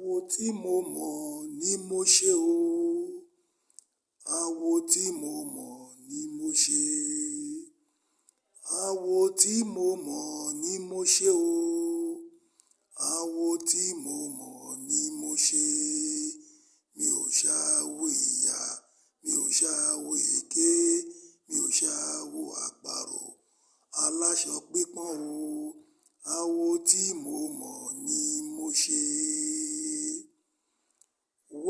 Àwo tí mo mọ̀ ni mo ṣe o. Àwo tí mo mọ̀ ni mo ṣe. Àwo tí mo mọ̀ ni mo ṣe o. Àwo tí mo mọ̀ ni mo ṣe. Mi ò ṣàwo ìyà, mi ò ṣàwo èké, mi ò ṣàwo àparò, aláṣọ pípọ́n o. Àwo tí mo mọ̀ ni mo ṣe.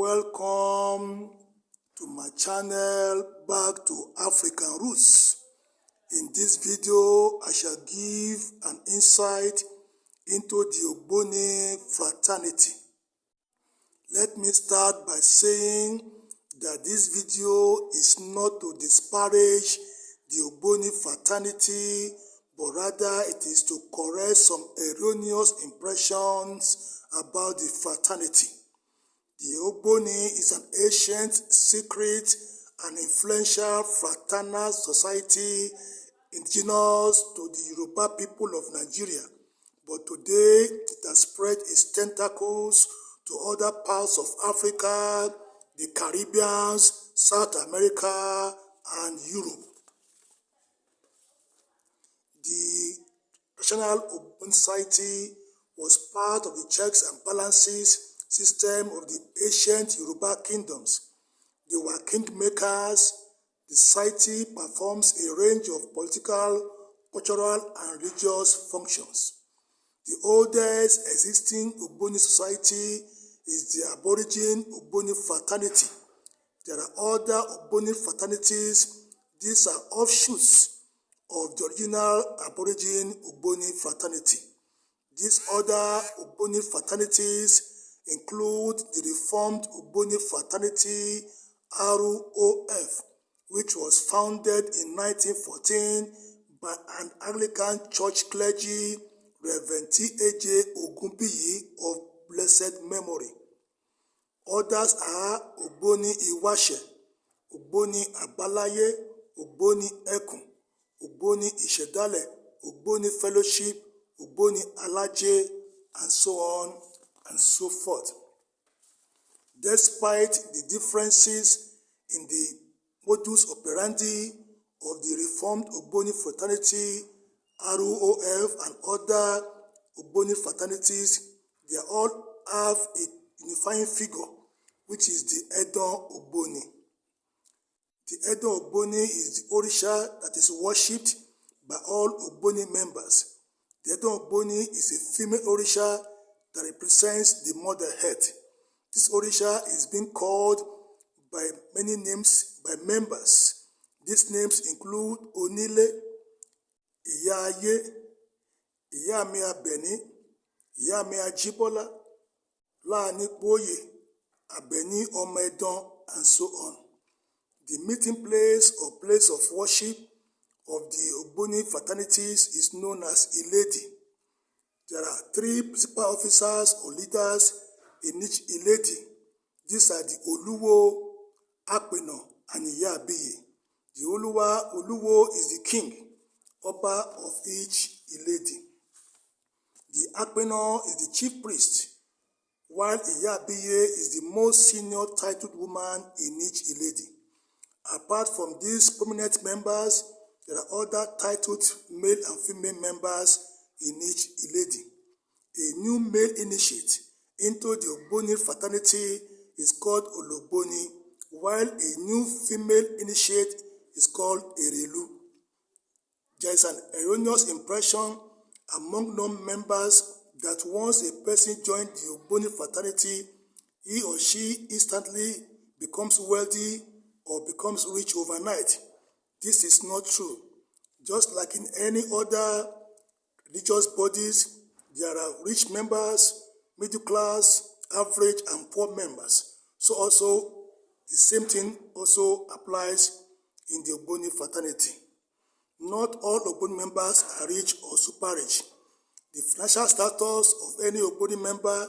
Welcome to my channel, Back to African Roots. In this video, I shall give an insight into the Ogboni fraternity. Let me start by saying that this video is not to disparage the Ogboni fraternity, but rather it is to correct some erroneous impressions about the fraternity. The Ogboni is an ancient, secret, and influential fraternal society indigenous to the Yoruba people of Nigeria, but today it has spread its tentacles to other parts of Africa, the Caribbean, South America, and Europe. The National Ogboni Society was part of the checks and balances system of the ancient Yoruba kingdoms. They were kingmakers. The society performs a range of political, cultural, and religious functions. The oldest existing Ogboni society is the Aborigine Ogboni fraternity. There are other Ogboni fraternities. These are offshoots of the original Aborigine Ogboni fraternity. These other Ogboni fraternities include the Reformed Ogboni fraternity, ROF, which was founded in 1914 by an Anglican church clergy, Reverend T.A.J. Ogunbiyi of blessed memory. Others are Ogboni Iwase, Ogboni Abalaye, Ogboni Ekun, Ogboni Isedale, Ogboni Fellowship, Ogboni Alaje, and so on and so forth. Despite the differences in the modus operandi of the Reformed Ogboni fraternity, ROF, and other Ogboni fraternities, they all have a unifying figure, which is the Edon Ogboni. The Edon Ogboni is the Orisha that is worshipped by all Ogboni members. The Edon Ogboni is a female Orisha that represents the mother earth. This Orisha is being called by many names by members. These names include Onile, Ìyá Ayé, Ìyá mi Àbẹ̀ní, Ìyá mi Ajíbọ́lá, Láànípòyè, Àbẹ̀ní ọmọ Ẹdàn, and so on. The meeting place or place of worship of the Ogboni fraternities is known as Iledi. There are 3 principal officers or leaders in each Iledi. These are the Oluwo, Apeno, and Ìyá Abiye. The Oluwo is the king, Oba of each Iledi. The Apeno is the chief priest, while Ìyá Abiye is the most senior titled woman in each Iledi. Apart from these prominent members, there are other titled male and female members in each Iledi. A new male initiate into the Ogboni fraternity is called Ologboni, while a new female initiate is called Erelu. There is an erroneous impression among non-members that once a person joins the Ogboni fraternity, he or she instantly becomes wealthy or becomes rich overnight. This is not true. Just like in any other religious bodies, there are rich members, middle class, average, and poor members. So also, the same thing also applies in the Ogboni fraternity. Not all Ogboni members are rich or super rich. The financial status of any Ogboni member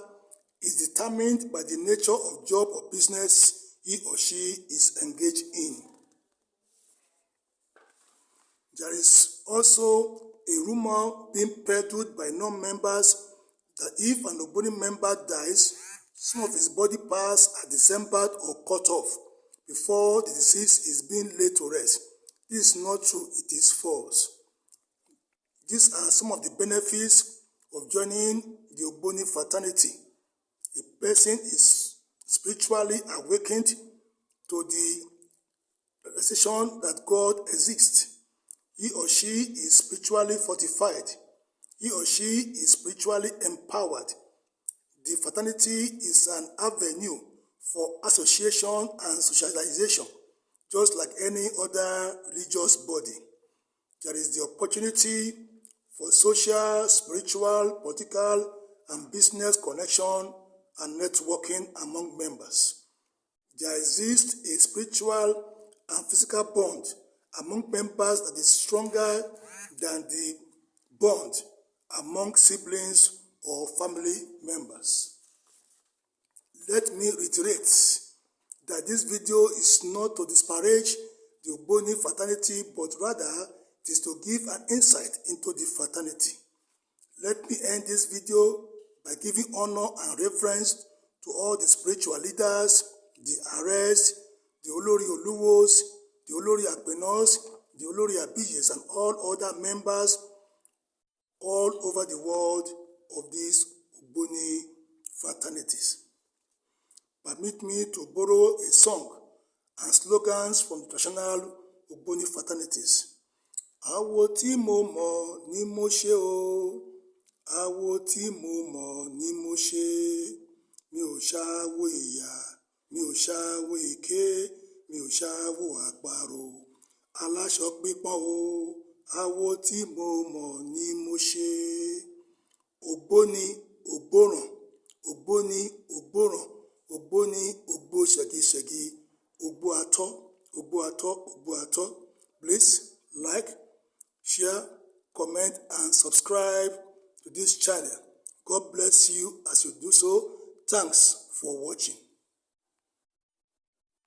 is determined by the nature of job or business he or she is engaged in. There is also a rumor being peddled by non-members that if an Ogboni member dies, Some of his body parts are dismembered or cut off before the deceased is being laid to rest. This is not true, it is false. These are some of the benefits of joining the Ogboni fraternity. A person is spiritually awakened to the realization that God exists. He or she is spiritually fortified. He or she is spiritually empowered. The fraternity is an avenue for association and socialization, just like any other religious body. There is the opportunity for social, spiritual, political, and business connection and networking among members. There exists a spiritual and physical bond among members that is stronger than the bond among siblings or family members. Let me reiterate that this video is not to disparage the Ogboni fraternity, but rather it is to give an insight into the fraternity. Let me end this video by giving honor and reverence to all the spiritual leaders, the Ares, the Olori Oluwos, the Olori Agbenos, the Olori Abijes, and all other members all over the world of these Ogboni fraternities. Permit me to borrow a song and slogans from traditional Ogboni fraternities. Àwo tí mo mọ̀ ni mo ṣe o, àwo tí mo mọ̀ ni mo ṣe, mi ò ṣàwo ìyà, mi ò ṣàwo èké, mi ò ṣàwo àparò, aláṣọ pípọ́n o, àwo tí mo mọ̀ ni mo ṣe. Ògbóni ògbóràn, ògbóni ògbóràn, ògbóni ògbó ṣẹ̀gíṣẹ̀gí, ògbó atọ́, ògbó atọ́, ògbó atọ́. Please like, share, comment, and subscribe to this channel. God bless you as you do so. Thanks for watching.